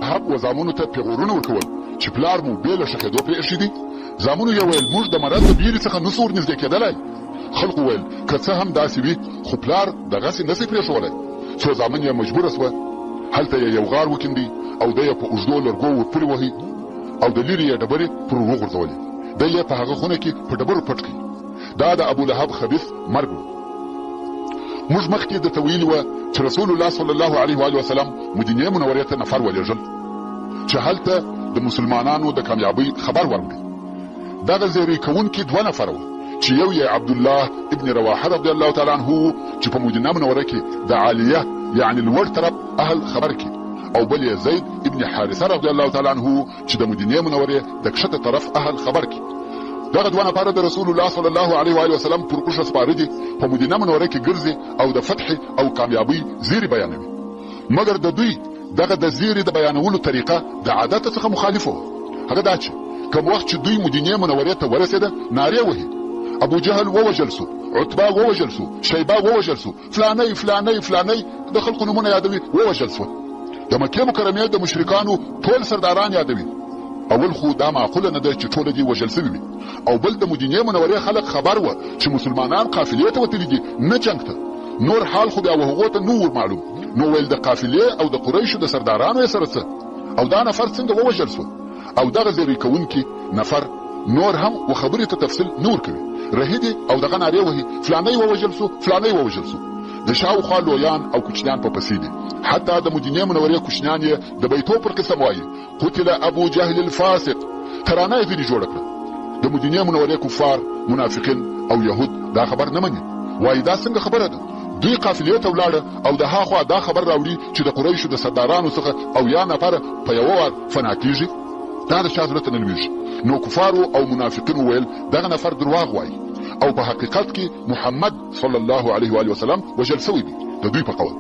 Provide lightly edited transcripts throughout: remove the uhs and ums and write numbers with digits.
لهب و زامنو ته پیغورونه ورکول چې پلار مو بې له ښخېدو پرې ایښي دي. زامنو یې ویل موږ د مرض د بیرې څخه نسو ورنږدې کېدلی. خلقو ویل که څه هم داسې وي خو پلار دغسې نسي پرېښولی. څو زامن یې مجبوره سوه. هلته یې یو غار وکیندی او دی یې په اوږدو لرګو ورپورې وهي او د لرې یې ډبرې پر وغورځولې. دی یې په هغه خونه کې په ډبرو پټ کړي. دا د ابولهب خبیث مرګ و. موږ مخکې درته ویلي وه چې رسول الله صلی الله علیه و وسلم مدینې منورې ته نفر ولېږل چې هلته د مسلمانانو د کامیابۍ خبر ورکړي. دغه زیری کوونکي دوه نفره وه چې یو یې عبدالله ابن رواحه رضی الله تعالی عنه و چې په مدینه منوره کې د عالیه یعنی لوړ طرف اهل خبر کې، او بل یې زید ابن حارثه رضی الله تعالی عنه چې د مدینې منورې د کښته طرف اهل خبر کې. دغه دوه نفره د رسول الله صلی الله علیه و وسلم پر اوښه سپاره دي، په مدینه منوره کې ګرځي او د فتح او کامیابۍ زیری بیانوي. مګر د دوی دغه د زیری د بیانولو طریقه د عادت څخه مخالفه وه. هغه دا چې کوم وخت چې دوی مدینې منورې ته ورسېده نارې وهي ابو جهل ووژل سو، عتبه ووژل سو، شیبه ووژل سو، فلانی فلانی فلانی د خلقو نومونه یادوي ووژل سو. د مکې مکرمې د مشرکانو ټول سرداران یادوي. اول خو دا معقوله نه ده چې ټول دي وژل سوي وي، او بل د مدینې منورې خلک خبر وه چې مسلمانان قافلې ته وتلي دي نه جنګ ته. نور حال خو بیا وهغو ته نه ور معلوم. نو ویل د قافلې او د قریشو د سردارانو یې سره څه، او دا نفر څنګه ووژل سو. او دغه زیری کوونکي نفر نور هم و خبرې ته تفصیل نه ورکوي. رهیدي او دغه نارې وهي فلانی ووژل سو فلانی ووژل سو. د شاوخوا لویان او کوچنیان په پسې دي. حتی د مدینې منورې کوچنیان یې د بیتو پر قسم وایي قتل ابو جهل الفاسق. ترانه یې ځینې جوړه کړه. د مدینې منورې کفار منافقین او یهود دا خبر نه مني. وایي دا څنګه خبره ده؟ دوی قافلې ته ولاړه او د هاخوا دا خبر راوړي چې د قریشو د سردارانو څخه او یا نفره په یوه وار فنا کېږي. دا د چا زړه ته نه لوېږي. نو کفارو او منافقینو ویل دغه نفر درواغ وایي او په حقیقت کې محمد صلی الله علیه و وسلم وژل سوی دی د دوی په قول.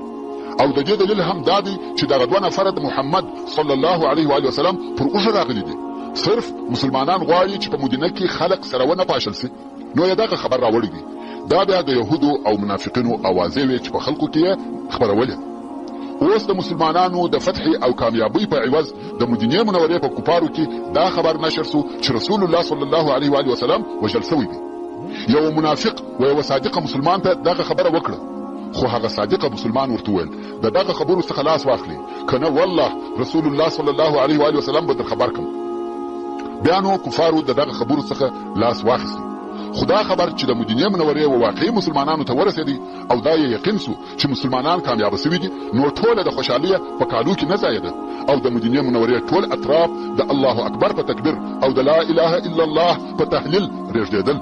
او د دې دلیل هم دا دی چې دغه دوه نفره د محمد صلی الله علیه و وسلم پر اوښه راغلي دي. صرف مسلمانان غواړي چې په مدینه کې خلق سره ونه پاشل سي. نو یې دغه خبر راوړی دی. دا بیا د یهودو او منافقینو اوازې وې چې په خلکو کې یې خپرولې. اوس د مسلمانانو د فتح او کامیابۍ په عوض د مدینې منورې په کفارو کې دا خبر نشر سو چې رسول الله صلی الله علیه و وسلم وژل سوی دی. یو منافق و یو صادق مسلمان ته دغه خبره وکړه، خو هغه صادق مسلمان ورته ویل د دغه خبرو څخه لاس واخلي کنه والله رسول الله صلی الله علیه و وسلم به در خبر کم. بیا نو کفارو د دغه خبرو څخه لاس واخیستی. خدا خبر چې د مدینې منورې و واقعي مسلمانانو ته ورسېدی او دا یې یقین سو چې مسلمانان کامیاب سوي دي. نو ټوله د خوشحالۍ په کالو کې نه ځایده او د مدینې منورې ټول اطراف د الله اکبر په تکبیر او د لا اله الا الله په تهلیل رېږدېدل.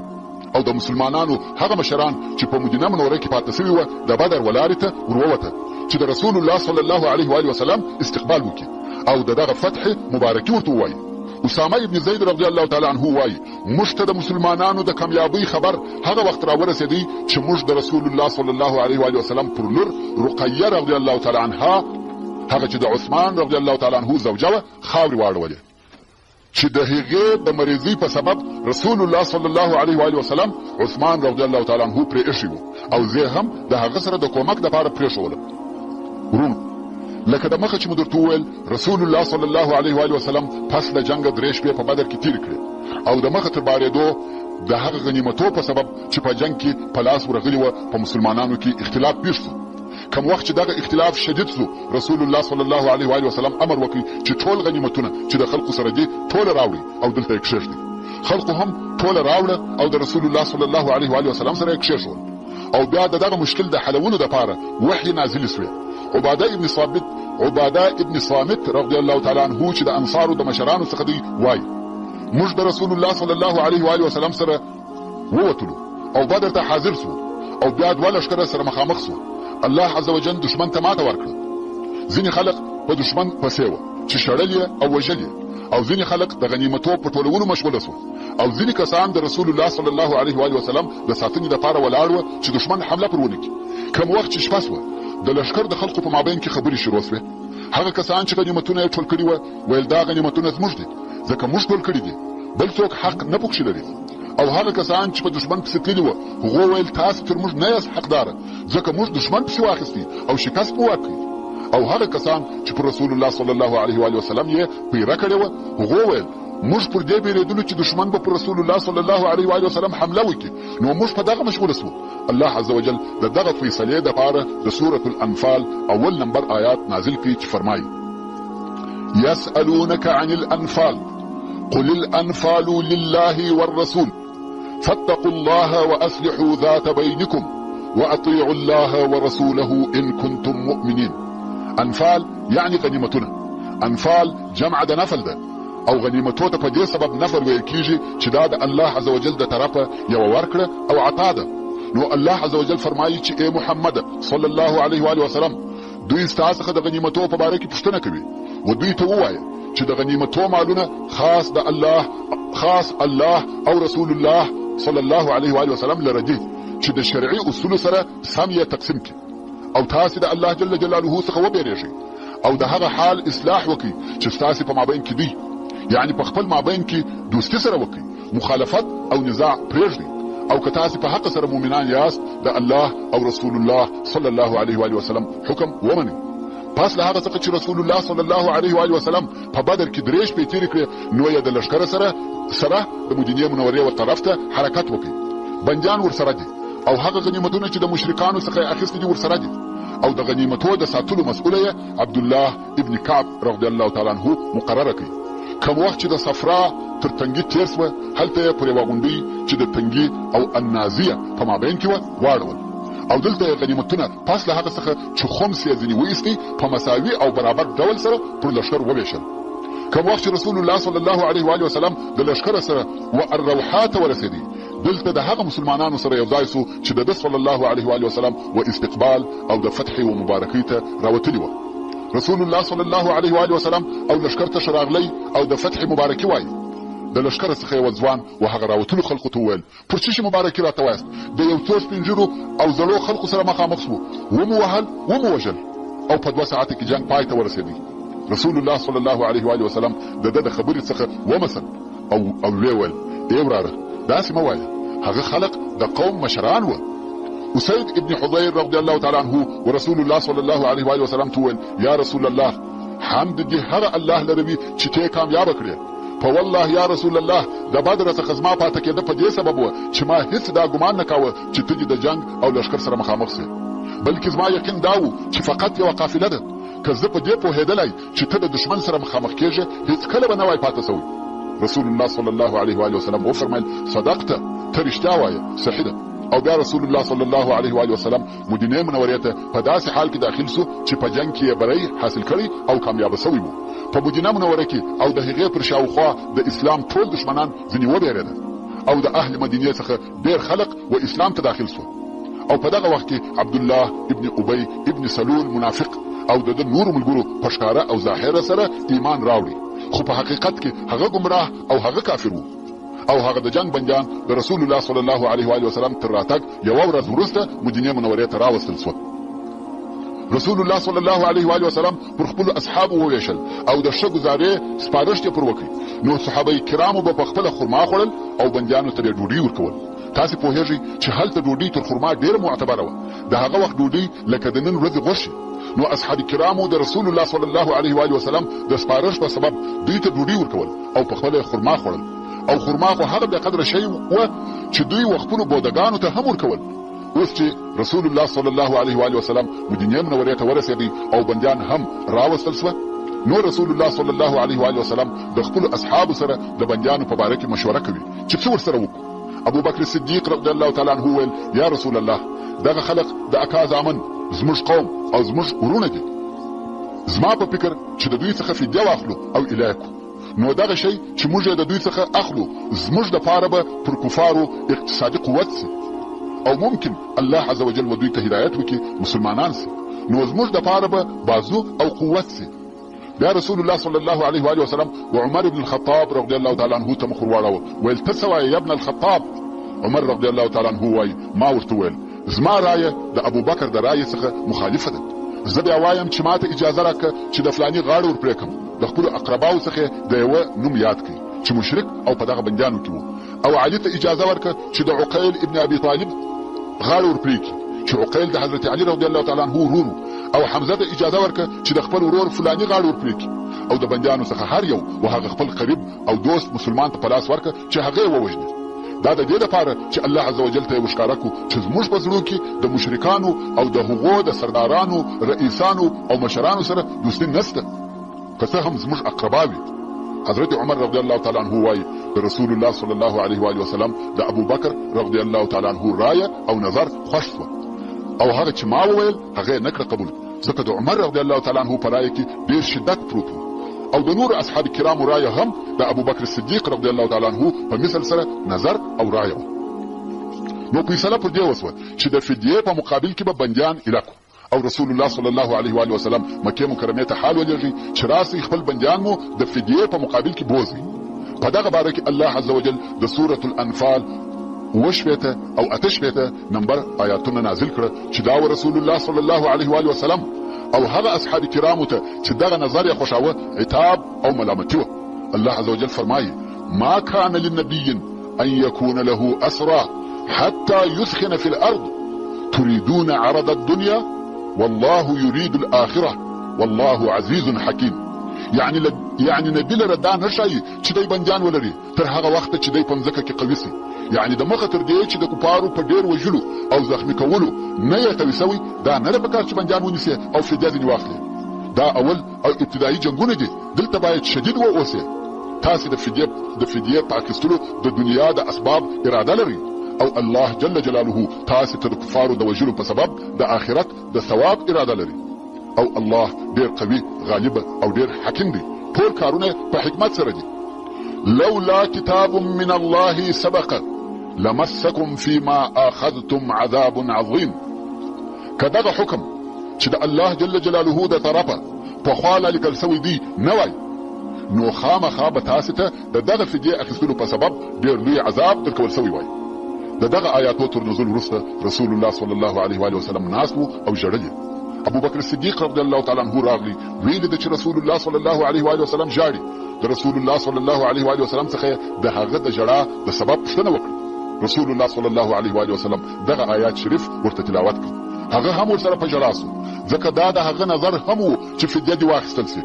او د مسلمانانو هغه مشران چې په مدینه منوره کې پاتې سوي وه د بدر ولارې ته ورووته چې د رسول الله صلی الله علیه و وسلم استقبال وکړي او د دغه فتح مبارکي ورته ووایي. اسامه ابن زید رضی الله تعالی عنه وایي موږ ته د مسلمانانو د کامیابۍ خبر هغه وخت راورسېدی چې موږ د رسول الله صلی الله علیه و وسلم پر لور رقیه رضی الله تعالی عنها هغه چې د عثمان رضی الله تعالی عنه زوجه وه خاورې واړولې چې د هغې د مریضۍ په سبب رسول الله صلی الله علیه و وسلم عثمان رضی الله تعالی عنه پرې ایښی و او زه هم د هغه سره د کومک دپاره پرېښولم. ورونو لکه د مخه چې مو درته وویل رسول الله صلی الله علیه و وسلم پس له جنګه 3 شپې په بدر کې تېرې کړې او د مخه تر بارېدو د هغه غنیمتو په سبب چې په جنګ کې په لاس ورغلي وه په مسلمانانو کې اختلاف پیښ سو. کم وخت چې دغه اختلاف شدید سو رسول الله صلی الله علیه و وسلم امر وکړي چې ټول غنیمتونه چې د خلقو سره دي ټول راوړي او دلته یې کښېږدي. خلقو هم ټول راوړه او د رسول الله صلی الله علیه و وسلم سره یې کښېښول او بیا د دغه مشکل د حلولو دپاره وحی نازلې سوې. عباده ابن صامت رضی الله تعالی عنه چې د انصارو د مشرانو څخه دی وایي موږ د رسول الله صلی الله علیه و وسلم سره ووتلو او بدر ته حاضر سو او بیا دوه لښکره سره مخامخ سو. الله عز وجل دشمن ته ماته ورکړه. ځینې خلق په دشمن پسې وه چې شړل یې او وژل یې او ځینې خلق د غنیمتو په ټولولو مشغوله سو او ځینې کسان د رسول الله صلی الله علیه و وسلم د ساتنې دپاره ولاړ وه چې دشمن حمله پر ونه کړي. کم وخت چې شپه سوه د لښکر د خلقو په مابین کې خبرې شروع سوې. هغه کسان چې غنیمتونه یې ټول کړي وه ویل دا غنیمتونه زموږ دي ځکه موږ ټول کړي دي بل څوک حق نه پکښې لري. او هغه کسان چې په دشمن پسې تللي وه هغو ویل تاسو تر موږ نه یاست حقداره ځکه موږ دشمن پسې واخیستی او شکست مو ورکړي. او هغه کسان چې پر رسول الله صلی الله علیه و آله وسلم یې پیره کړې وه هغو ویل موږ پر دې بیرېدلو چې دشمن به پر رسول الله صلی الله علیه و آله وسلم حمله وکړي نو موږ په دغه مشغوله سو. الله عز وجل د دغه فیصلې دپاره د سورة الانفال اول نمبر آیات نازل کړي چې فرمایي يسألونك عن الانفال قل الانفال لله والرسول فاتقوا الله واصلحوا ذات بينكم واطيعوا الله ورسوله ان كنتم مؤمنين. انفال يعني غنیمتونه. انفال جمع د نفل ده او غنیمتو ته په دې سبب نفل ویل کیږي چې دا د الله عز وجل د طرفه یو ورکړه او عطا ده. نو الله عز وجل فرمایي چې اے محمد صلی الله علیه و آله وسلم دوی ستاسو څخه د غنیمتو په باره کې پوښتنه کوي و دوی ته ووایه چې د غنیمتو مالونه خاص الله او رسول الله صلی الله علیه و آله وسلم لره دي چې د شرعي اصول سره سم یې تقسیم کړي او تاسو د الله جل جلاله څخه وبېرېږئ او د هغه حال اصلاح وکړي چې ستاسو په مابین کې دي یعنی په خپل مابین کې دوستي سره وکړي مخالفت او نزاع پرېږدئ او که تاسو په حق سره مؤمنان یاست د الله او رسول الله صلی الله علیه و آله وسلم حکم ومنئ. پس له هغه څخه چې رسول الله صلی الله علیه و آله وسلم په بدر کې 3 شپې تېرې کړې نو یې د لښکر سره د مدینې منورې ور طرف ته حرکت وکړي. بندیان ورسره دي او هغه غنیمتونه چې د مشرکانو څخه اخیستي دي ورسره دي او د غنیمتو د ساتلو مسؤله یې عبدالله ابن کعب رضی الله تعالی عنه مقرره کړي. کوم وخت چې د صفرا تر تنګي تیر سوه هلته یې پر یوه غونډۍ چې د تنګي او النازیه په مابین کې وه واړول او دلته یې غنیمتونه پس له هغه څخه چې خمس یې ځینې وایستې په مساوي او برابر ډول سره پر لښکر وویشل. کوم وخت چې رسول الله صلی الله علیه و آله وسلم د لښکره سره الروحا ته ورسېدی دلته د هغه مسلمانانو سره یو ځای سو چې د ده صلی الله علیه و آله وسلم و استقبال او د فتح و مبارکۍ ته راوتلي وه. رسول الله صلی الله علیه و آله وسلم او لښکر ته راغلی او د فتح مبارکي وایي. د لښکر څخه یو ځوان و هغه راوتلو خلقو ته وویل پر څه شي مبارکي راته وایاست؟ د یو څو سپین ږیرو او زړو خلقو سره مخامخ سو ومو وهل ومو وژل او په 2 ساعته کې جنګ پای ته ورسېدی. رسول الله صلی الله علیه و آله وسلم د ده د خبرې څخه ومسل او ویې ویل ای وراره داسې مه وایه هغه خلق د قوم مشران وه. اسید ابن حضیر رضی الله تعالی عنه ورسول الله صلی الله علیه و آله وسلم ته وویل یا رسول الله حمد دې هغه الله لره وي چې ته یې کامیابه کړې. په والله یا رسول الله د بدر څخه زما پاته کېده په دې سبب وه چې ما هیڅ دا ګمان نه کاوه چې ته دې د جنګ او لښکر سره مخامخ سې بلکې زما یقین دا و چې فقط یوه قافله ده که زه په دې پوهېدلی چې ته د دښمن سره مخامخ کېږې هېڅکله به نه وای پاته سوی. رسول الله صلی الله علیه و آله وسلم وفرمایل صدقته ته رښتیا وایه صحیح ده. او بیا رسول الله صلی الله علیه و آله وسلم مدینې منورې ته په داسې حال کې داخل سو چې په جنګ کې یې بری حاصل کړی او کامیابه سوی و. په مدینه منوره کې او د هغې پر شاوخوا د اسلام ټول دشمنان ځینې وبېرېده او د اهل مدینې څخه ډېر خلق و اسلام ته داخل سو. او په دغه وخت کې عبدالله ابن ابی ابن سلول منافق او د نورو ملګرو په ښکاره او ظاهره سره ایمان راوړي خو په حقیقت کې هغه ګمراه او هغه کافر و. او هغه د جنگ بندیان د رسول الله صلی الله علیه و آله وسلم تر راتګ یوه ورځ وروسته مدینې منورې ته راوستل سول. رسول الله صلی الله علیه و آله وسلم پر خپلو اصحابو وویشل او د ښه ګزارې سپارښت یې پر وکړي. نو صحابه کرامو به په خپله خرما خوړل او بندیانو ته یې ډوډۍ ورکول. تاسې پوهېږئ چې هلته ډوډۍ تر خرما ډېره معتبره وه. د هغه وخت ډوډۍ لکه د نن ورځې غوښې. نو اصحاب کرامو د رسول الله صلی الله علیه و آله وسلم د سپارښت په سبب دوی ته ډوډۍ ورکول او په خپله خرما خوړل. او خرما خو هغه بې قدره شی وه چې دوی و خپلو بودګانو ته هم ورکول. اوس چې رسول الله صلی الله علیه و آله وسلم مدینې منورې ته ورسېدی او بندیان هم راوستل سوه نو رسول الله صلی الله علیه و آله وسلم د خپلو اصحابو سره د بندیانو په باره کې مشوره کوي چې څه ورسره وکړو. ابو بکر صدیق رضی الله تعالی عنه وویل یا رسول الله دغه خلق د اکا زامن زموږ قوم او زموږ ورونه دي. زما په فکر چې د دوی څخه فدیه واخلو او اله کړو نو دغه شی چې موږ د دوی څخه اخلو زموږ دپاره به پر کفارو اقتصادي قوت سي او ممکن الله عز وجل و دوی ته هدایت وکړي مسلمانان سي نو زموږ دپاره به بازو او قوت سي. بیا رسول الله صلی الله علیه و آله وسلم و عمر بن الخطاب رضی الله تعالی عنه ته مخ ور واړاوه ویل ته څه وایې یا ابن الخطاب؟ عمر رضی الله تعالی عنه وایي ما ورته ویل زما رایه د ابوبکر د رایې څخه مخالفه ده. زه بیا وایم چې ما ته اجازه راکړه چې د فلاني غاړه ور پرې کړم. د خپلو اقرباو څخه د یوه نوم یاد کړي چې مشرک او په دغه بندیانو کې و. او علي ته اجازه ورکړه چې د عقیل ابن ابي طالب غاړه ور پرې کړي چې عقیل د حضرت علي رضی الله تعالی عنه ورور او حمزه ته اجازه ورکړه چې د خپل ورور فلاني غاړه ورپرېږدي او د بندیانو څخه هر یو وهغه خپل قریب او دوست مسلمان ته په لاس ورکړه چې هغه یې ووژني. دا د دې لپاره چې الله عزوجل ته یې وښکاره کړو چې زموږ په زړونو کې د مشرکانو او د هغو د سردارانو رئیسانو او مشرانو سره دوستي نشته، که څه هم زموږ اقربا وي. حضرت عمر رضی الله تعالی عنه وایي د رسول الله صلی الله علیه و وسلم د ابو بکر رضی الله تعالی عنه رایه او نظر خوښ شو او هغه چې ما وویل هغه نه کړ قبول، ځکه د عمر رضی الله تعالی عنه په رایه کې ډېر شدت پروت و او د نور اصحاب کرامو رایه هم د ابو بکر صدیق رضی الله تعالی عنه په مثل سره نظر او رایه و. نو فیصله پر دې وسوه چې د فدیې په مقابل کې به بندیان الکو او رسول الله صلی الله علیه و وسلم مکه مکرمه ته حال ولېږي چې راسي خپل بندیان مو د فدیې په مقابل کې بوزي. په دغه باره کې الله عزوجل د سوره الانفال 8 او 8 نمبر آیاتونه نازل کړه چې دا رسول الله صلی الله علیه و وسلم او هغه اصحاب کرامو ته چې دغه نظر یې خوښاوه عتاب او ملامتي و. الله عزوجل فرمایي ما كان للنبي ان يكون له اسرى حتى يثخن في الارض تريدون عرض الدنيا والله يريد الاخره والله عزيز حكيم. يعني نبی لره دا نشي چې دی بندیان ولري تر هغه وخت چې دی په ځمکه کې قوي سي، يعني د مخه تر دې چې د کفارو په ډیر وژلو او زخمی کولو نه یې قوي سوی، دا نه پکار چې بندیان ونیسي او فدیه ځنې واخلي. دا اول او ابتدایي جنگونه دي، دلته باید شدید واوسئ. تاسو د فدیه په اخیستلو د دنیا د اسباب اراده لري او الله جل جلاله تاسو ته د کفارو د وژلو په سبب د آخرت د ثواب اراده لري او الله ډیر قوي غالب او ډیر حکیم دی. ټول کارونه په حکمت سره دي. لولا كتاب من الله سبق لمسكم فيما اخذتم عذاب عظيم. کداغه حکم چې د الله جل جلاله د طرفه په خواله لیکل سوی دی نه وای نو خامخا به تاسو ته د دغه فدیه اخیستلو په سبب ډیر لوی عذاب درکول سوی وای. د دغه آیاتو تر نزول وروسته رسول الله صلی الله علیه و وسلم ناست او ژړل. ابو بکر صدیق رضی الله تعالی عنہ راغلی ویل د چې رسول الله صلی الله علیه و وسلم ژاړي. د رسول الله صلی الله علیه و وسلم څخه د هغه د ژړا د سبب پوښتنه وکړه. رسول الله صلی الله علیه و وسلم دغه آیات شریف ورته تلاوت کړ. هغه هم ورسره په ژړا سو ځکه دا د هغه نظر هم و چې فدیه دی واخیستل سي.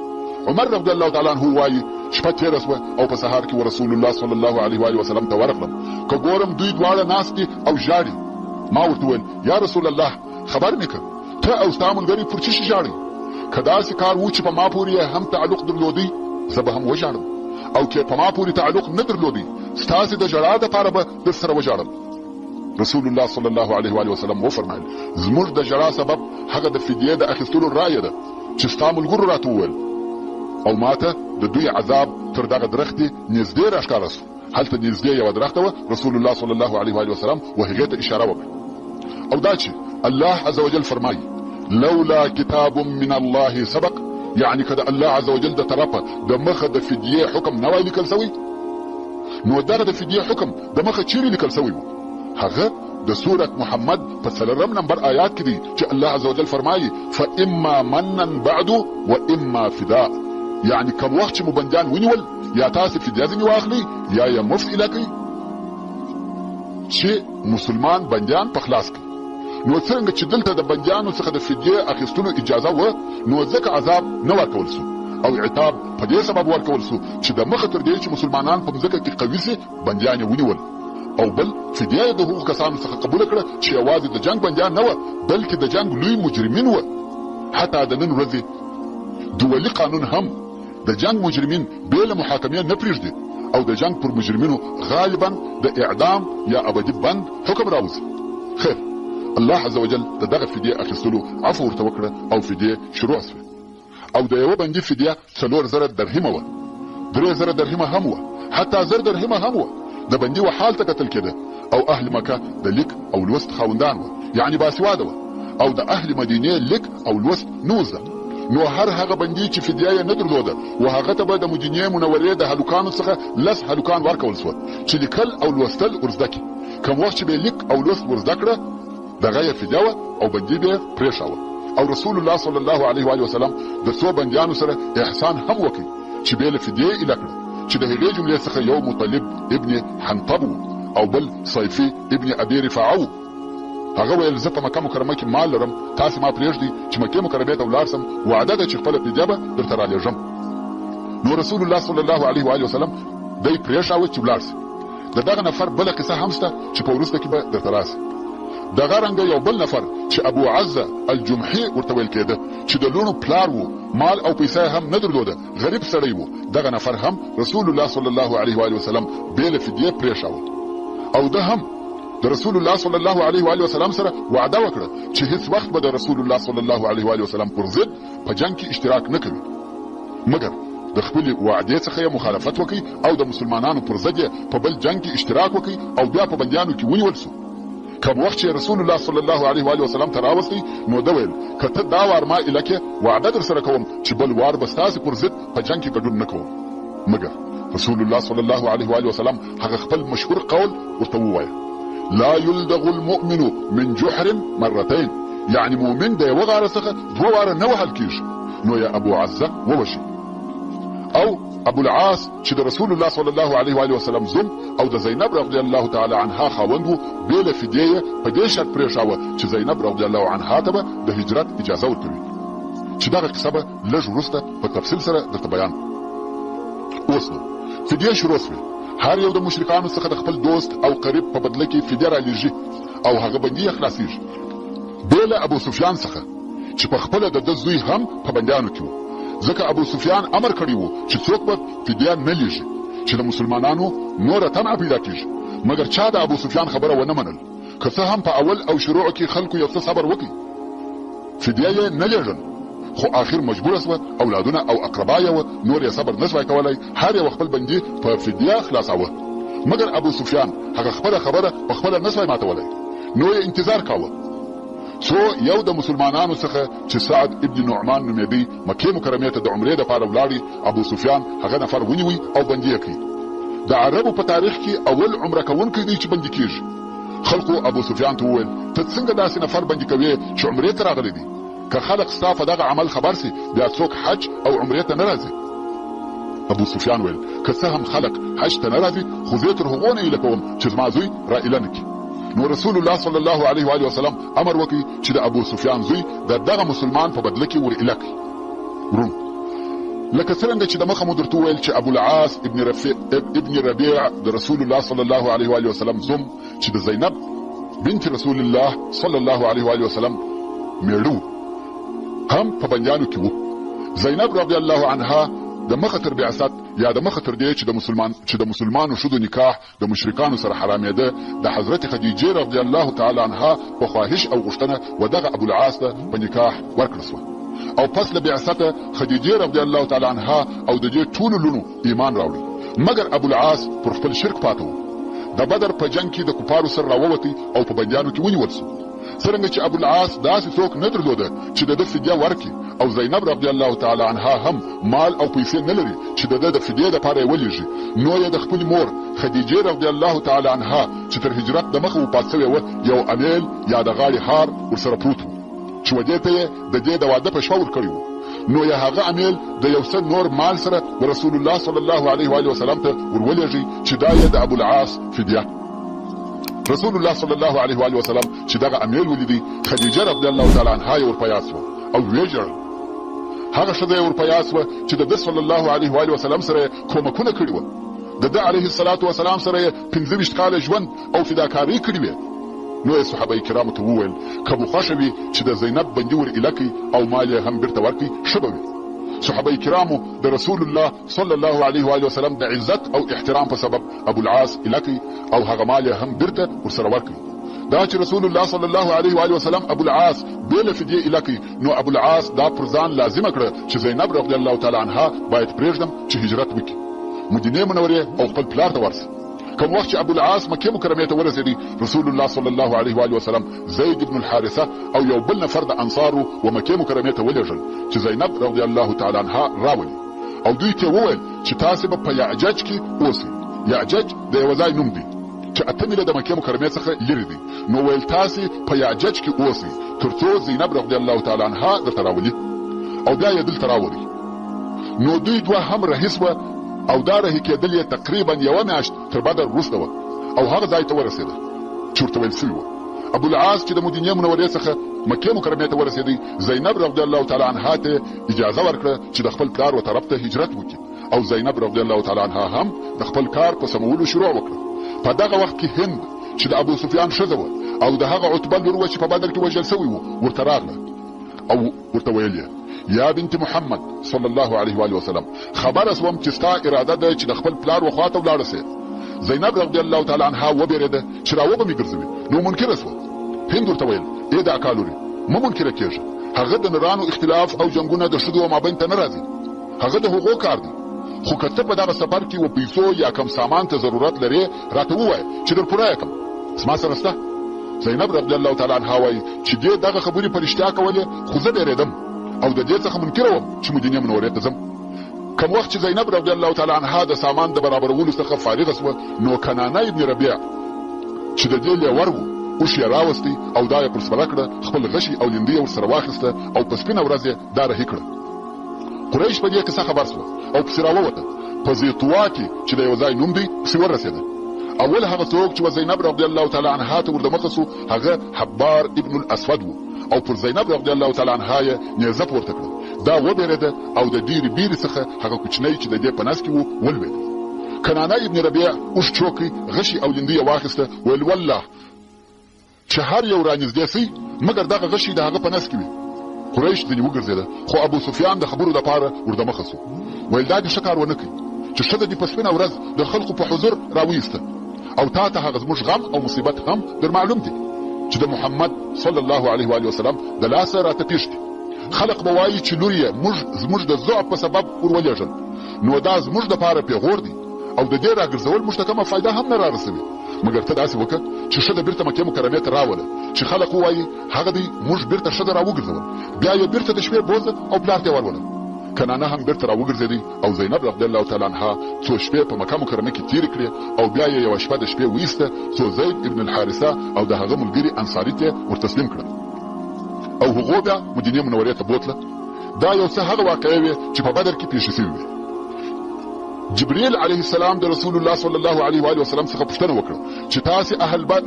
عمر رضی الله تعالی عنہ وایي شپه تېره سوه او په سهار کې رسول الله صلی الله علیه و وسلم ته ورغلم که ګورم دوی دواړه ناست دي او ژاړي. ما ورته وویل یا رسول الله خبر مې کړه ته او ستا ملګري پر څه شي ژاړئ؟ که داسې کار و چې په ما پورې هم تعلق درلودی زه به هم وژاړم او که په ما پورې تعلق نه درلودی ستاسې د ژړا دپاره به در سره وژاړم. رسول الله صلی الله علیه و وسلم وفرمایل زموږ د ژړا سبب هغه د فدیې د اخیستلو رایه ده چې ستا ملګرو راته وویل او ماته د دوی عذاب تر دغه درختې نږدې راښکاره سو. هلته نږدې یوه درخته وه. رسول الله صلی الله علیه و وسلم و هغې ته اشاره وکړه او دا چې الله عز وجل فرمایي لولا کتاب من الله سبق، يعني که د الله عز وجل د طرفه د مخه د فدیې حکم نه وای لیکل سوی نو دغه د فدیې حکم د مخه چیرې لیکل سوی و؟ هغه د سورة محمد په 3 نمبر آیات کې دي چې الله عز وجل فرمایي فاما منا بعد واما فداء، يعني کوم وخت چې مو بندیان ونیول یا تاسې فدیه ځینې واخلئ یا یې مفت ایله کړئ چې مسلمان بندیان په خلاص کړي. نو څنګه چې دلته د بندیانو څخه د فدیه اخیستلو اجازه وه نو ځکه عذاب نه ورکول سو او عتاب په دې سبب ورکول سو چې د مخه تر دې چې مسلمانان په مځکه کې قوي سي بندیان یې ونیول او بل فدیه یې د هغو کسانو څخه قبوله کړه چې یوازې د جنګ بندیان نه وه بلکې د جنګ لوی مجرمین وه. حتی د نن ورځې دولي قانون هم د جنگ مجرمین بې له محاکمې نه پرېږدي او د جنگ پر مجرمینو غالبا د اعدام یا ابدي بند حکم راوځي. خیر الله عز وجل د دغه فدیه اخیستلو عفو ورته وکړه او فدیه شروع سوه او د یوه بندي فدیه 4000 درهمه وه، 3000 درهمه هم وه، حتی 1000 درهمه هم وه. د بندي و حال ته کتل کېده او اهل مکه د لیک او لوست خاوندان وه، یعنی باسواده وه او د اهل مدینې لیک او لوست نه زده. نو هر هغه بندي چې فدیه یې نه درلوده و هغه ته به د مدینې منورې د هلکانو څخه 10 هلکان ورکول سوه چې لیکل او لوستل ورزده کړي. کوم وخت چې به لیک او لوست ورزده کړه دغه یې فدیه وه او بندي به یې پرېښاوه. او رسول الله صلی الله علیه و وسلم د څو بندیانو سره احسان هم وکړي چې به یې له فدیې ایله کړه چې د هغې جملې څخه یو مطلب ابن حنطب او بل صیفي ابن ابي رفاعه. هغه ویل زه په مکه مکرمه کې مال لرم، تاسې ما پرېږدئ چې مکې مکرمې ته ولاړ سم، وعده ده چې خپله فدیه به درته رالېږم. نو رسول الله صلی الله علیه و وسلم دی پرېښاوه چې ولاړ سي. د دغه نفر بله قصه هم شته چې په وروسته کې به درته راسي. دغه رنګه یو بل نفر چې ابو عزه الجمحي ورته ویل کېده چې د لوڼو پلار و، مال او پیسې هم نه درلوده، غریب سړی و. دغه نفر هم رسول الله صلی الله علیه و وسلم بېله فدیه پرېښاوه. او ده هم د رسول الله صلی الله علیه و وسلم سره وعده وکړه چې هیڅ وخت به د رسول الله صلی الله علیه و وسلم پر ضد په جنگ کې اشتراک نه کوي، مګر د خپلې وعدې څخه یې مخالفت وکړي او د مسلمانانو پر ضد یې په بل جنگ کې اشتراک وکړي او بیا په بندیانو کې ونیول سو. کوم وخت چې رسول الله صلی الله علیه و وسلم ته راوستی، نو ده ویل که ته دا وار ما الکه وعده در سره کوم چې بل وار به ستاسې پر ضد په جنگ کې ګډون نه کوم. مګر رسول الله صلی الله علیه و وسلم هغه خپل مشهور قول ورته ووایه: لا يلدغ المؤمن من جحر مرتين، یعنی مؤمن د یوه غاره څخه دوه واره نه وهل کېږي. نو یا ابو عزه ووژي. او ابو العاص چې د رسول الله صلی الله علیه و وسلم زوم او د زینب رضی الله تعالی عنها خاوند و، بېله فدیه په دې شرط پرېښاوه چې زینب رضی الله عنها ته به د هجرت اجازه ورکوي، چې دغه قصه به لږ وروسته په تفصیل سره درته بیان. اوس نو فدیه شروع سوې. هر یو د مشرکانو څخه د خپل دوست او قریب په بدله کې فدیه رالیږي او هغه بندي یې خلاصېږي، بېله ابو سفیان څخه چې په خپله د ده زوی هم په بندیانو کې و. ځکه ابو سفیان امر کړی و چې څوک به فدیه نه لیږي، چې د مسلمانانو نوره تمعه پیدا کېږي. مګر چا د ابو سفیان خبره ونه منل، که څه هم په اول او شروع کې خلکو یو څه صبر وکړي، فدیه یې نه لیږل، خو آخر مجبوره سوه. اولادونه او اقربا یې وه، نور یې صبر نه سوای کولی، هر یو خپل بندي په فدیه خلاصاوه. مګر ابو سفیان هغه خپله خبره په خپله نه سوای ماتولی، نو یې انتظار کاوه څو یو د مسلمانانو څخه چې سعد ابن نعمان نومېدی مکې مکرمې ته د عمرې دپاره ولاړي، ابو سفیان هغه نفر ونیوي او بندي یې کړي. د عربو په تاریخ کې اول عمره کوونکی دی چې بندي کېږي. خلقو ابو سفیان ته وویل: ته څنګه داسې نفر بندي کوې چې عمرې ته راغلی دی؟ که خلق ستا په دغه عمل خبر سي، بیا څوک حج او عمرې ته نه راځي. ابو سفیان ویل: که څه هم خلق حج ته نه راځي، خو زه تر هغو نه ایله کوم چې زما زوی را ایله نه کړي. نو رسول الله صلی الله علیه و وسلم امر وکړي چې د ابو سفیان زوی د دغه مسلمان په بدله کې ور ایله کړي. ورون لکه څرنګه چې د مخه مو درته وویل چې ابو العاص ابن ربیع د رسول الله صلی الله علیه و وسلم زوم چې د زینب بنت رسول الله صلی الله علیه و وسلم میړه هم په بندیانو کې وو. زینب رضی الله عنها د مخه تر بعثت یا د مخه تر دې چې د مسلمانو شدو نکاح د مشرکانو سره حرامېده، د حضرت خدیجې رضی الله تعالی عنها په خواهش او غوښتنه و دغه ابو العاص ته په نکاح ورکړه سوه. او پس له بعثته خدیجې رضی الله تعالی عنها او د دې ټولو لونو ایمان راوړي، مګر ابو العاص پر خپل شرک پاته و. د بدر په جنگ کې د کفارو سره راووتی او په بندیانو کې ونیول سو. څرنګه چې ابو العاص داسې څوک نه درلوده چې د ده فدیه ورکړي، او زینب رضی الله تعالی عنها هم مال او پیسې نه لري چې د ده د فدیې دپاره یې ولیږي، نو یې د خپلې مور خدیجې رضی الله تعالی عنها چې تر هجرت د مخه وفات سوې وه، یو امیل یا د غاړې هار ورسره پروت و چې ودې ته یې د دې د واده په شپه ورکړی و. نو یې هغه امیل د یو څه نور مال سره رسول الله صلی الله علیه و وسلم ته ورولېږي چې دا یې د ابو العاص فدیه. رسول الله صلی الله علیه و وسلم چې دغه امیل ولیدی، خدیجه رضی الله تعالی عنها یې ورپه یاد سوه او ویې ژړل. هغه ښځه یې ورپه یاد سوه چې د ده صلی الله علیه و وسلم سره یې کومکونه کړي وه. د ده علیه الصلاة وسلام سره یې 25 کاله ژوند او فداکارۍ کړي وې. نو یې صحابه کرامو ته وویل: که مو خوښه وي چې د زینب بندي ور ایله کړي او مال یې هم بیرته ورکړي، ښه به وي. صحابه کرامو د رسول الله صلی الله علیه و وسلم د عزت او احترام په سبب ابو العاص ایله کړي او هغه مال یې هم بیرته ورسره ورکړي. دا چې رسول الله صلی الله علیه و وسلم ابو العاص بېله فدیې ایله کړي، نو ابو العاص دا پر ځان لازمه کړه چې زینب رضی الله تعالی عنها باید پرېږدم چې هجرت وکړي، مدینې منورې او خپل پلار ته ورسي. کوم وخت چې ابو العاص مکې مکرمې ته ورسېدی، رسول الله صلی الله علیه و وسلم زید بن الحارثه او یو بل نفر د انصارو و مکې مکرمې ته ولېږل چې زینب رضی الله تعالی عنها راولي، او دوی ته وویل چې تاسې به په یعجج کې اوسئ. یعجج د یوه ځای نوم دی چې 8 میله د مکې مکرمې څخه لرې دی. نو ویل تاسې په یعجج کې اوسئ تر څو زینب رضی الله تعالی عنها درته راولي او بیا یې دلته راولي. نو دوی دوه هم رهي سوه او دا رهي کېدل یې تقریبا 1 میاشت تر بدر وروسته وه او هغه ځای ته ورسېده چې ورته ویل سوي وه. ابو العاص چې د مدینې منورې څخه مکې مکرمې ته ورسېدی، زینب رضی الله تعالی عنها ته اجازه ورکړه چې د خپل پلار و طرف ته هجرت وکړي، او زینب رضی الله تعالی عنها هم د خپل کار په سمولو شروع وکړه. په دغه وخت کې هند چې د ابو سفیان ښځه وه او د هغه عتبه لور وه چې په بدر کې وژل سوی و ورته راغله او ورته ویل یې یا بنت محمد صلی الله علیه و وسلم، خبره سوم چې ستا اراده ده چې د خپل پلار و خواته ولاړه سې. زینب رضی الله تعالی عنها وبېرېده چې راوبه مې ګرځوي، نو منکره سوه. هند ورته ویل ای د اکا لورې مه منکره کېږه، هغه د نرانو اختلاف او جنګونه د ښځو مابین ته نه راځي، هغه د هغو کار دی. خو که ته په دغه سفر کې و پیسو یا کم سامان ته ضرورت لرې راته ووایه چې در پوره یې کړم، زما سره شته. زینب رضی الله تعالی عنها وایي چې دې دغه خبرې په رښتیا کولې، خو زه ډېرېدم او د دې څخه منکره وم چې مدینې منورې ته ځم. کم وخت چې زینب رضی الله تعالی عنها د سامان د برابرولو څخه فارغه سوه، نو کنانه ابن ربیع چې د دې لیور و اوښ یې راوستی او دا یې پر سپره کړه، خپل غشي او لیندۍ یې ورسره واخیسته او په سپینه ورځ یې دا رهي کړه. قریش په دې کیسه خبر سوه او پسې راووته. په زیتوا کې چې د یو ځای نوم دی پسې ورسېده. اول هغه څوک چې زینب رضی الله تعالی عنها ته ور دمخه سو هغه حبار ابن الاسود و او پر زینب رضی الله تعالی عنها یې نیزه پورته کړه. دا وبېرېده او د ډېرې بیرې څخه هغه کوچنی چې د دې په نس کې و ولوېد. کنانه ابن ربیع اوښ چوکۍ غشي او لیندۍ یې واخیسته، ویل والله چې هر یو رانږدې سي مګر دغه غشي د هغه په نس کې وي. قریش ځینې وګرځېده، خو ابو سفیان د خبرو دپاره ور دمخه سو، ویل دا دې ښه کار ونه کوي چې ښځه دې په سپینه ورځ د خلقو په حضور راویسته، او تا ته هغه زموږ غم او مصیبت هم در معلوم دی چې د محمد صلی الله علیه و وسلم د لاسه راته پېښ دي. خلق به وایي چې لور یې زموږ د ضعف په سبب ور ولېږل، نو دا زموږ دپاره پیغور دی او د دې راګرځول موږ ته کومه فایده هم نه رارسوي. مګر ته داسې وکړه چې ښځه بېرته مکې مکرمې ته راوله چې خلق ووایي هغه دی موږ بېرته ښځه راوګرځول، بیا یې بېرته د شپې بوزه او پلار ته یې ورولله. کنانه هم بېرته راوګرځېدی او زینب رضی الله تعالی عنها څو شپې په مکه مکرمه کې تېرې کړې او بیا یې یوه شپه د شپې ویسته څو زید ابن الحارثه او د هغه ملګري انصاري ته ورتسلیم کړل او هغو بیا مدینې منورې ته بوتله. دا یو څه هغه واقعې وې چې په بدر کې پېښې سوي وې. جبريل عليه السلام د رسول الله صلی الله علیه و وسلم څخه پوښتنه وکړه چې تاسې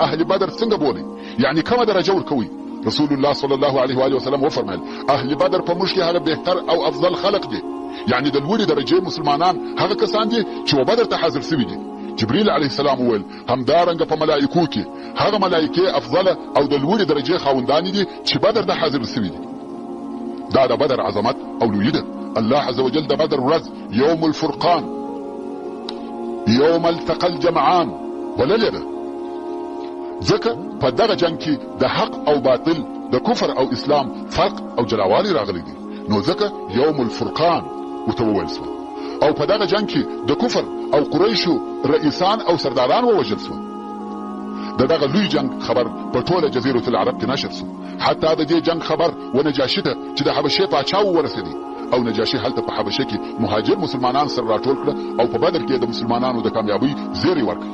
اهل بدر څنګه بولئ، یعنی کومه درجه ورکوئ؟ رسول الله صلی الله علیه و وسلم وفرمایل اهل بدر په موږ کې هغه بهتر او افضل خلق دي، یعنی د لوړې درجې مسلمانان هغه کسان دي چې و بدر ته حاضر سوي دي. جبريل عليه السلام وویل همدارنګه په ملائکو کې هغه ملائکې افضله او د لوړې درجې خاوندانې دي چې بدر ته حاضر سوي دي. دا د بدر عظمت او لویي ده. الله عز وجل د بدر ورځ یوم الفرقان، یوم التقى الجمعان بللې ده، ځکه په دغه جنگ کې د حق او باطل، د کفر او اسلام فرق او جلاوالي راغلی دي، نو ځکه یوم الفرقان ورته وویل سوه. او په دغه جنگ کې د کفر او قریشو رئیسان او سرداران ووژل سوه. د دغه لوی جنگ خبر په ټوله جزیرة العرب کې نشر سو، حتی د دې جنگ خبر و نجاشي ته چې د حبشې پاچا ورسېدی او نجاشي هلته په حبشه کې مهاجر مسلمانان سره راټول کړه او په بدر کې د مسلمانانو د کامیابۍ زیری ورکړ.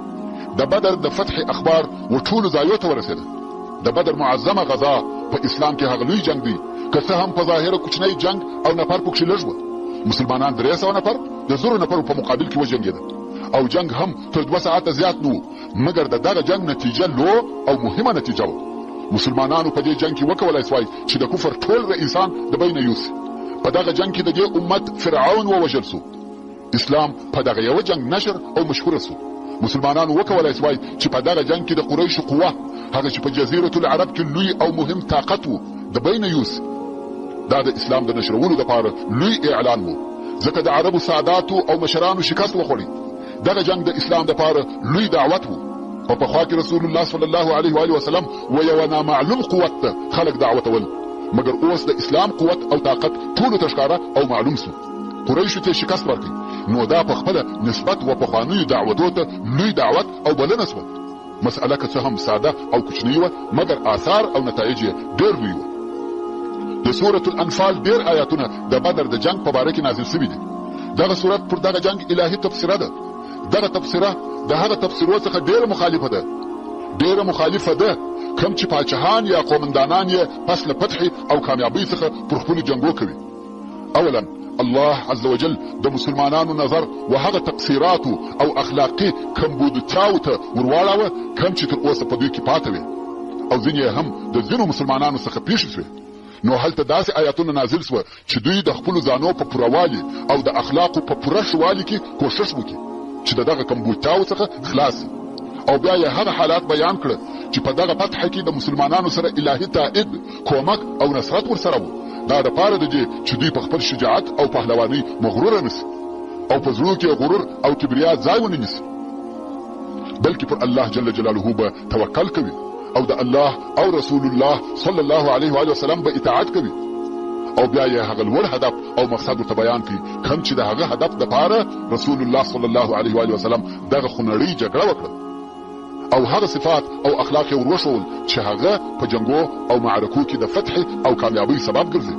د بدر د فتح اخبار و ټولو ځایو ته ورسېده. د بدر معظمه غزا په اسلام کې هغه لوی جنگ دی، که څه هم په ظاهره کوچنی جنگ او نفر پکښې لږ وه. مسلمانان 300 نفر د 1000 نفرو په مقابل کې وجنګېده او جنگ هم تر 2 ساعته زیات نه و، مګر د دغه جنگ نتیجه لو او مهمه نتیجه وه. مسلمانانو په دې جنگ کې وکولای سوای چې د کفر ټول رئیسان د بینه یوسي. په دغه جنگ کې د دې امت فرعون ووژل سو. اسلام په دغه یو جنگ نشر او مشهور سو. مسلمانانو وکولای سوای چې په دغه جنگ کې د قریشو قوه، هغه چې په جزیرة العرب کې لوی او مهم طاقت و، د بینه یوسي. دا د اسلام د نشرولو دپاره لوی اعلان و، ځکه د عربو ساداتو او مشرانو شکست وخوړی. دغه جنگ د اسلام دپاره لوی دعوت و. په پخوا کې رسول الله صلی الله علیه و وسلم و یو نامعلوم قوت ته خلق دعوتول، مګر اوس د اسلام قوت او طاقت ټولو ته ښکاره او معلوم سو. قریشو ته شکست ورکړي، نو دا په خپله نسبت و پخوانیو دعوتو ته لوی دعوت او بلنه سوه. مسئله که څه هم ساده او کوچنۍ وه، مګر آثار او نتایج یې ډېر لوی وه. د سورة الانفال ډېر آیاتونه د بدر د جنگ په باره کې نازل سوي دي. دغه صورت پر دغه جنگ الهي تفسیره ده. دغه تفسیره د هغه تفسیرو څخه ډېره مخالفه ده کم چې پاچاهان یا قومندانان یې پس له فتح او کامیابۍ څخه پر خپلو جنګو کوي. اولا الله عز وجل د مسلمانانو نظر و هغه تقصیراتو او اخلاقي کمبودتیاو ته ورواړاوه کم چې تر اوسه په دوی کې پاته وي. او ځینې هم د ځینو مسلمانانو څخه پیښې شوې. نو هلته داسې آیاتونه نازل سوه چې دوی د خپلو ځانو په پوروالي او د اخلاقو په پوره ښه والي کې کوښښ وکړي چې د دغه کمبودتیاو څخه خلاص او بیا یې هغه حالات بیان کړه چې په دغه فتح کې د مسلمانانو سره الهي تائید، کومک او نصرت ورسره و. دا دپاره د دې چې دوی په خپل شجاعت او پهلوانۍ مغروره نسي او په زړو کې غرور او کبریا ځای ونه نیسي، بلکې پر الله جل جلاله به توکل کوي او د الله او رسول الله صلی الله علیه و آله وسلم به اطاعت کوي او بیا یې هغه لوړ هدف او مقصد ورته بیان کوي، کوم چې د هغه هدف دپاره رسول الله صلی الله علیه و آله وسلم دغه خونړۍ جګړه وکړه او هغه صفات او اخلاق یې وروښول چې هغه په جنګو او معرکو کې د فتح او کامیابۍ سبب ګرځي.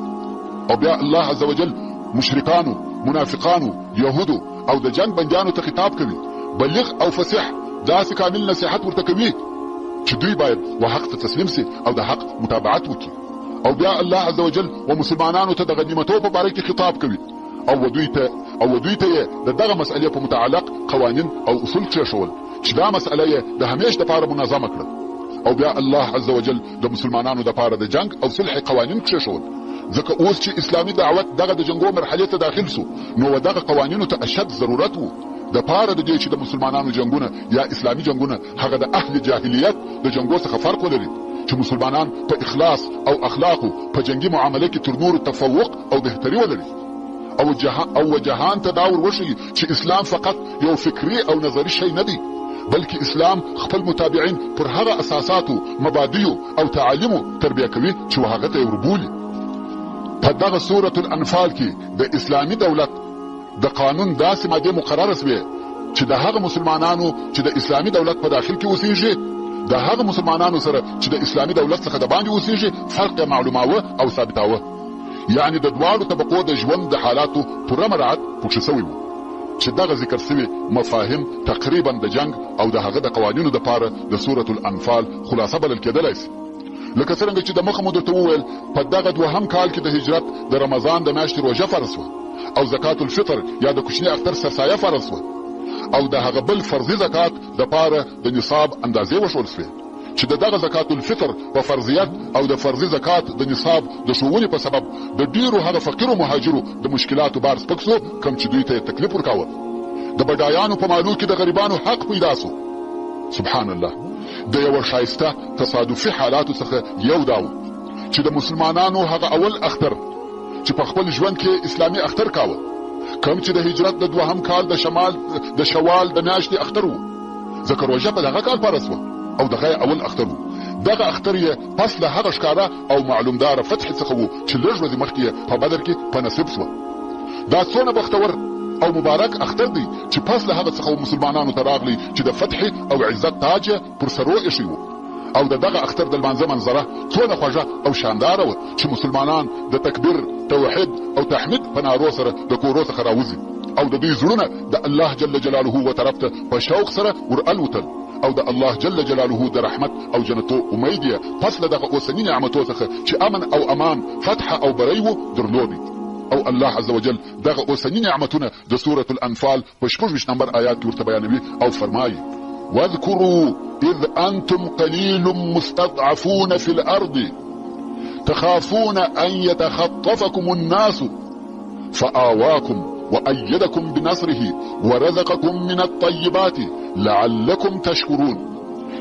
او بیا الله عز وجل مشرکانو، منافقانو، یهودو او د جنگ بندیانو ته خطاب کوي، بلغ او فصیح داسې کامل نصیحت ورته کوي چې دوی باید و حق ته تسلیم سي او د حق متابعت وکړي. او بیا الله عز وجل و مسلمانانو ته د غنیمتو په باره کې خطاب کوي او دوی ته یې د دغه مسئلې په متعلق قوانین او اصول کېښول چې دا مسئله یې د همیش دپاره منظمه کړه. او بیا الله عز وجل د مسلمانانو دپاره د جنگ او صلح قوانین کېښول، ځکه اوس چې اسلامي دعوت دغه د جنګو مرحلې ته داخل سو نو دغه قوانینو ته اشد ضرورت و د پاره د دې چې د مسلمانانو جنگونه یا اسلامي جنگونه هغه د اهل جاهلیت د جنگو څخه فرق ولري، چې مسلمانان په اخلاص او اخلاقو په جنگي معامله کې تر نورو تفوق او بهتري ولري او جهان ته دا ور وښیي چې اسلام فقط یو فکري او نظري شی نه دی، بلکې اسلام خپل متابعین پر هغه اساساتو، مبادیو او تعالیمو تربیه کوي چې هغه ته وربولي. په دغه سورة الانفال کې د اسلامي دولت د قانون داسې ماده مقرره سوې چې د هغه مسلمانانو چې د اسلامي دولت په داخل کې اوسېږي د هغه مسلمانانو سره چې د اسلامي دولت څخه د باندې اوسېږي فرق معلوماوه او ثابتاوه، یعنی د دواړو طبقو د ژوند د حالاتو پوره مراعات پکښې سوی و چې دغه ذکر سوي مفاهیم تقریبا د جنگ او د هغه د قوانینو دپاره د سورة الانفال خلاصه بلل کېدلی سي. لکه څرنګه چې د مخه مو درته وویل په دغه دوهم کال کې د هجرت د رمضان د میاشتې روژه فرض سوه او زکات الفطر یا د کوچني اختر سرسایه فرض سوه او د هغه بل فرضي زکات دپاره د نصاب اندازې وښول سوې چې د دغه زکات الفطر په فرضیت او د فرضي زکات د نصاب د ښوونې په سبب د ډیرو هغه فقیرو مهاجرو د مشکلاتو بار سپک سو، کوم چې دوی ته یې تکلیف ورکاوه. د بډایانو په مالو کې د غریبانو حق پیدا سو. سبحان الله، د یوه ښایسته تصادفي حالاتو څخه یو دا و چې د مسلمانانو هغه اول اختر چې په خپل ژوند کې اسلامي اختر کاوه، کوم چې د هجرت د دوهم کال د شوال د میاشتې اختر و، ځکه روژه په دغه کال فرض وه او دغه اول اختر و. دغه اختر یې پس له هغه ښکاره او معلومداره فتح څخه و چې لږ ورځې مخکې یې په بدر کې په نصیب سوه. دا څونه بختور او مبارک اختر دی چې پس له هغه څخه مسلمانانو ته راغلی چې د فتح او عزت تاج یې پر سرو ایښی و او د دغه اختر د لمانځه منظره څونه خوږه او شانداره وه چې مسلمانان د تکبیر، توحید او تحمید په نارو سره د کورو څخه راوځي او د دوی زړونه د الله جل جلاله و طرف ته په شوق سره ورالوتل او د الله جل جلاله د رحمت او جنتو امید یې پس له دغه اوسني نعمتو څخه چې امن او امان، فتح او بری و درلودی. او الله عز وجل دغه اوسني نعمتونه د سورة الانفال په 26 نمبر آیات کې ورته بیانوي او فرمایي: واذكروا إذ أنتم قليل مستضعفون في الأرض تخافون أن يتخطفكم الناس فآواكم وأيدكم بنصره ورزقكم من الطيبات لعلكم تشكرون.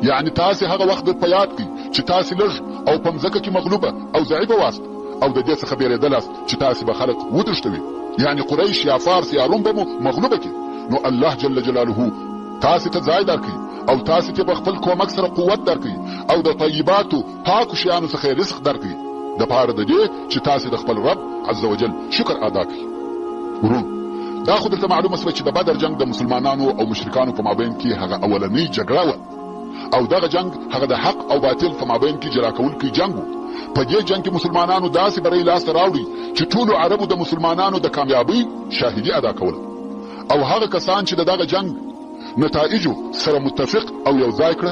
يعني تاسي هغه وخت په یاد کی چې تاسي لږ او په مځکه کې مغلوبه او ضعیفه واست او د دې څخه بیریدلاست چې تاسي به خلق ودرشتوي، يعني قریش یا فارس یا روم به مو مغلوبه کی، نو الله جل جلاله تاسي ته ځای درکړي او تاسو ته خپل کومک سره قوت درکړي او د طیباتو پاکو شیانو څخه رزق درکړي د پاره د دې چې تاسو د خپل رب عز وجل شکر ادا کړئ. ورون، دا خو درته معلومه شوه چې د بدر جنگ د مسلمانانو او مشرکانو په مابین کې هغه اولنۍ جګړه وه او دغه جنگ هغه د حق او باطل په مابین کې جلا کوونکی جنگ و. په دې جنگ کې مسلمانانو داسې بری لاسته راوړي چې ټولو عربو د مسلمانانو د کامیابۍ شاهدي ادا کوله او هغه کسان چې دغه جنگ نتایجو سره متفق او یو ځای کړه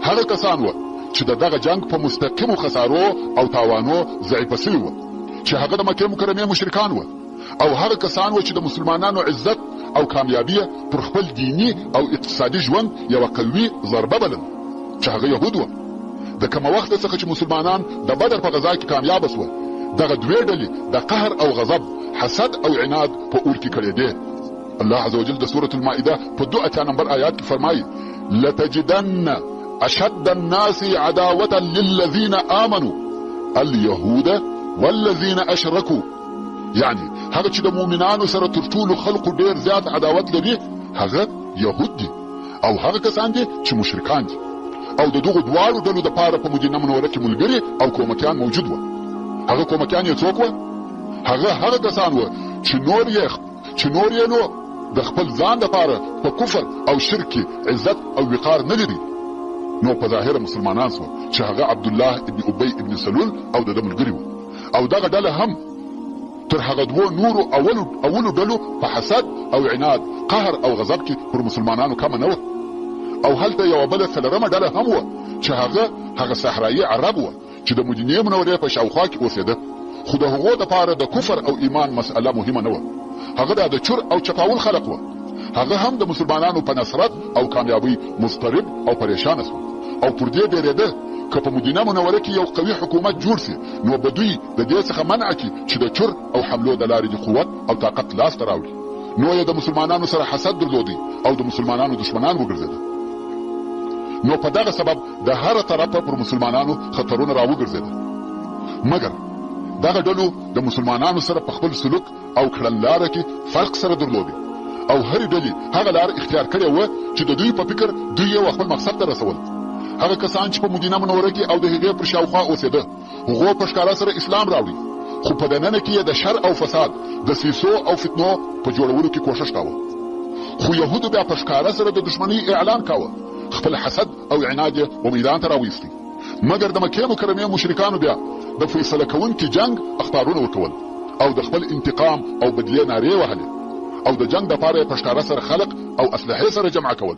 هغه کسان و چې دغه جنگ په مستقیمو خسارو او تاوانو ضعیفه سوي و چې هغه د مکې مکرمې مشرکان و او هغه کسان و چې د مسلمانانو عزت او کامیابی پر خپل دینی او اقتصادي ژوند یو قوي ضربه بلل چې هغه يهود و. د کومه وخت څخه چې مسلمانان د بدر په غزا کې کامیاب شول دغه دوې ډلې د قهر او غضب حسد او عناد په اور کې کړې دي. الله عز وجل د سورة المائده په 2 نمبر آیات کې فرمایي لتجدن اشد الناس عداوة للذين آمنوا اليهود والذين اشركوا، یعنی هغه چې د مؤمنانو سره تر ټولو خلقو ډیر زیات عداوت لري هغه يهود دي او هغه کسان دي چې مشرکان دي. او د دغو دواړو ډلو د پاره په مدینه منوره کې ملګري او کومکیان موجود وو. هغه کومکیان یې څوک وو؟ هغه کسان وو چې نور یې نو د خپل ځان لپاره په کفر او شرک عزت او وقار نه لري. نو په ظاهر مسلمانان سو چې هغه عبد الله ابن ابي ابن سلول او د ملګري وو. او دغه ډله هم تر هغه دوه نورو اولو ډلو په حسد او عناد قهر او غضب کې پر مسلمانانو کم نه وو. او هلته یو بل څلورمه ډله هم وو چې هغه صحرایي عرب وو چې د مدینې منورې په شاوخوا کې اوسېده. خو د هغو دپاره د کفر او ایمان مسأله مهمه نه وه. هغه د چور او چپاول خلق وو. هغه هم د مسلمانانو په نصرت او کامیابی مضطرب او پریشان شو او پر دې ډېرېده که په مدینه منوره کې یو قوي حکومت جوړ سي نو به دوی د دې څخه منع کړي چې د چور او حملو د لارې د قوت او طاقت لاسته راوړي. نو یې د مسلمانانو سره حسد درلودی او د مسلمانانو دشمنان وګرځېده. نو په دغه سبب د هر طرفه پر مسلمانانو خطرونه راوګرځېده. مګر دغه ډلو د مسلمانانو سره په خپل سلوک او کړنلاره کې فرق سره درلودي او هر ډلې هغه لار اختیار کړې وه چې د دوی په فکر دوی یو خپل مقصد ته رسول. هغه کسان چې په مدینه منوره کې او د هغې پر شاوخوا اوسېده هغو په ښکاره سره اسلام راوړي، خو په دننه کې یې د شر او فساد د سیسو او فتنو په جوړولو کې کوښښ کاوه. خو یهودو بیا په ښکاره سره د دشمنۍ اعلان کاوه. خپل حسد او عناد یې و میدان ته راویستی. مګر د مکې مکرمې مشرکانو بیا د فیصله کوونکي جنگ اخبارونه ورکول او د خپل انتقام او بدلې نارې وهلې او د جنگ دپاره یې په ښکاره سره خلق او اسلحې سره جمع کول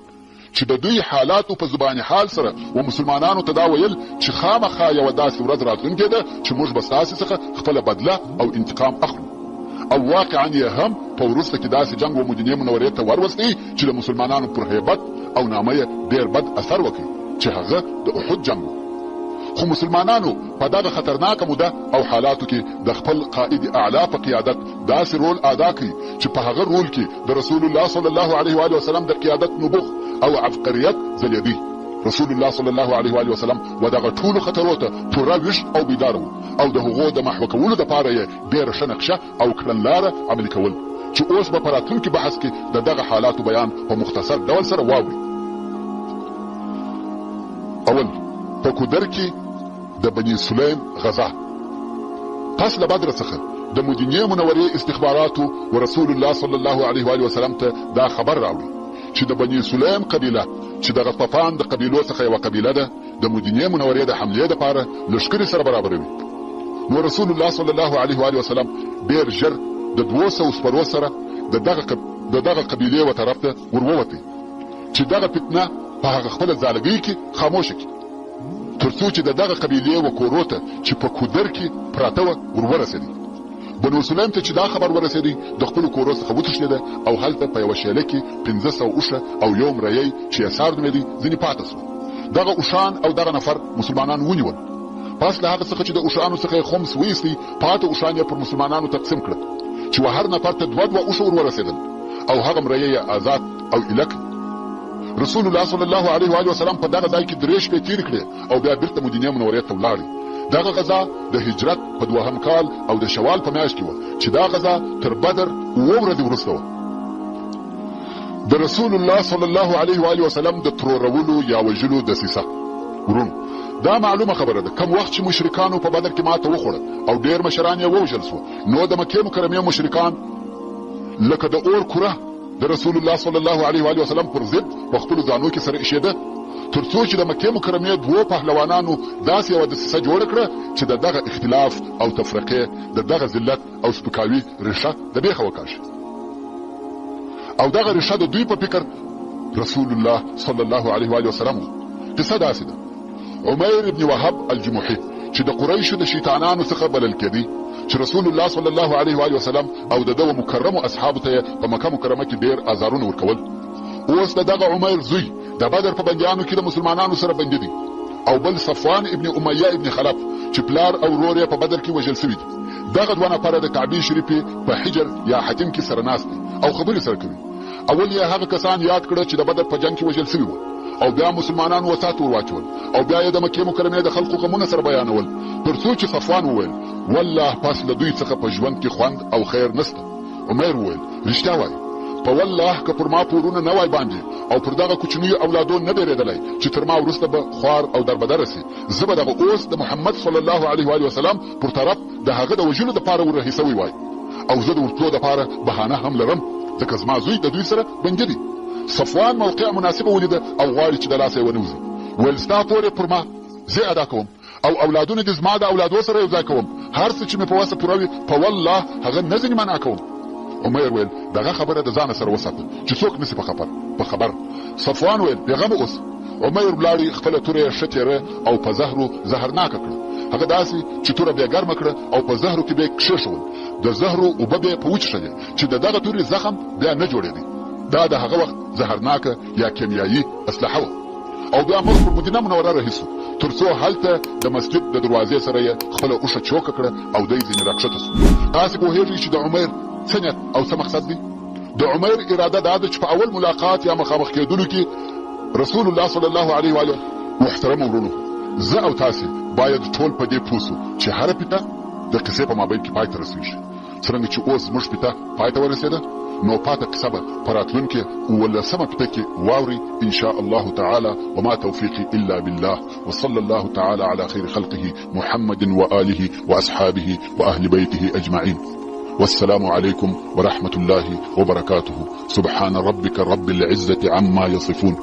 چې د دوی حالاتو په زبان حال سره و مسلمانانو ته دا ویل چې خامخا یوه داسې ورځ راتلونکې ده چې موږ به ستاسې څخه خپله بدله او انتقام اخلو. او واقعا یې هم په وروسته کې داسې جنگ و مدینې منورې ته وروستی چې د مسلمانانو پر هیبت او نامه یې ډېر بد اثر وکړي چې هغه د احد جنگ و. خو مسلمانانو په دغه خطرناکه موده او حالاتو کې د خپل قائد اعلی په قیادت داسې رول ادا کړي چې په هغه رول کې د رسول الله صلی الله علیه و وسلم د قیادت نبوغ او عبقریت ځلېدی. رسول الله صلی الله علیه و وسلم و دغه ټولو خطرو ته پوره ویښ او بیدار و او د هغو د محوه کولو دپاره یې ډېره ښه نقشه او کړنلاره عملي کول چې اوس به په راتلونکي بحث کې د دغه حالاتو بیان په مختصر ډول سره واوري. اول په کودر کې د بني سلیم غزا. پس له بدر څخه د مدینې منورې استخباراتو و رسول الله صلی الله علیه و وسلم ته دا خبر راوړي چې د بني سلیم قبیله چې د غطفان د قبیلو څخه یوه قبیله ده د مدینې منورې د حملې دپاره لښکرې سره برابروي. نو رسول الله صلی الله علیه و وسلم ډېر ژر د 200 سپرو سره د دغه قبیلې و طرف ته ورووتی چې دغه فتنه په هغه خپله ځالګۍ کې خاموشه کړي تر څو چې د دغه قبیلې و کورو ته چې په کودر کې پراته وه ورورسېدي. بنو سلیم ته چې دا خبر ورسېدی د خپلو کورو څخه وتښتېده او هلته په یوه شیله کې 500 اوښه او یو مریی چې یسار نومېدی ځینې پاته سو. دغه اوښان او دغه نفر مسلمانان ونیول. پس له هغه څخه چې د اوښانو څخه یې خمس ویستی پاته اوښان یې پر مسلمانانو تقسیم کړل چې و هر نفر ته 2 اوښه ورورسېدل او هغه مریی یې آزاد او ایله. رسول الله صلی الله علیه و وسلم په دغه ځای کې 3 شپې تېرې کړې او بیا بیرته مدینې منورې ته ولاړې. دغه غزا د هجرت په 2 کال او د شوال په میاشت کې وه چې دا غزا تر بدر 7 ورځې وروسته وه. د رسول الله صلی الله علیه و وسلم د ترورولو یا وژلو دسیسه. ورونو دا معلومه خبره ده کم وخت چې مشرکانو په بدر کې ماته وخوړه او ډېر مشران یې ووژل سوه نو د مکې مکرمې مشرکان لکه د اور کوره د رسول الله صلی الله علیه و وسلم پر ضد په خپلو ځانو کې سره ایښېده تر څو چې د مکې مکرمې 2 پهلوانانو داسې یوه دسیسه جوړه کړه چې د دغه اختلاف او تفرقې د دغه ذلت او سپکاوي ریښه د بیخه وکاږي. او دغه ریښه د دوی په فکر رسول الله صلی الله علیه و وسلم. قصه داسې ده عمیر ابن وهب الجمحي چې د قریشو د شیطانانو څخه بلل کېدی چې رسول الله صلی الله علیه و وسلم او د دغه مکرمو اصحابو ته په مکه مکرمه کې ډېر آزارونه ورکول. اوس د دغه عمیر زوی د بدر په بندیانو کې د مسلمانانو سره بندي دي او بل صفوان ابن امیه ابن خلف چې پلار او ورور یې په بدر کې وژل شوي دي. دغه دوه نفره د کعبې شریفې په حجر یا حتم کې سره ناست دي او خبرې سره کوي. اول یې هغه کسان یاد کړه چې د بدر په جنگ کې وژل شوي وو او بیا مسلمانانو وسات ور واچول او بیا یې د مکې مکرمې د خلقو غمونه سره بیانول، ترڅو چې صفوان وویل والله پس له دوی څخه په ژوند کې خوند او خیر نشته. عمر وویل رښتیا وایي، په والله که پر ما پورونه نه وای باندې او پر دغه کوچنیو اولادو نه بیرېدلی چې تر ما وروسته به خوار او دربدره سي، زه به دغه اوس د محمد صلی الله علیه و وسلم پر طرف د هغه د وژلو دپاره وررهي سوی وای او زه د ورتلو دپاره بهانه هم لرم، ځکه زما زوی د دوی سره بندي دي. صفوان موقع مناسبه ولیده او غواړي چې د لاسه یې ونوځي. ویل ستا پور پر ما زه ادا کوم او اولادونه دې زما د اولادو سره یو ځای کوم، هر څه چې مې په وسه پوره وي په والله هغه نه ځینې منع کوم. عمر ویل دغه خبره د ځانه سره وساته چې څوک نسي په خبر. صفوان ویل بېغمه اوس. عمر ولاړی خپله توره یې ښه تېره او په زهرو زهرناکه کړه. هغه داسې چې توره بیا ګرمه کړه او په زهرو کې بیا یې کښېښول. د زهرو اوبه بیا په وچښلې چې د دغه تورې زخم بیا نه جوړېدی. دا د هغه وخت زهرناکه یا کیمیایي اسلحه وه. او بیا مخ پر مدینه منوره رهي سو، تر څو هلته د مسجد د دروازې سره یې خپله اوښه چوکه کړه او دی ځینې راکښته سو. تاسې پوهېږئ چې د عمر څه نیت او څه مقصد دی؟ د عمر اراده دا ده چې په اول ملاقات یا مخامخ کېدلو کې رسول الله صلی الله علیه و آله محترم ورونو، زه او تاسې باید ټول په دې پوه سو چې هره پیته د قصې په مابین کې پای ته رسېږي. څرنګه چې اوس زموږ پیته پای ته ورسېده، نو پاته قصه به په راتلونکې 18مه پیته کې واورئ ان شاء الله تعالی. وما توفیقي الا بالله، وصلى الله تعالى على خير خلقه محمد وآله وأصحابه وأهل بيته أجمعين. والسلام عليكم ورحمة الله وبركاته. سبحان ربك رب العزة عما يصفون.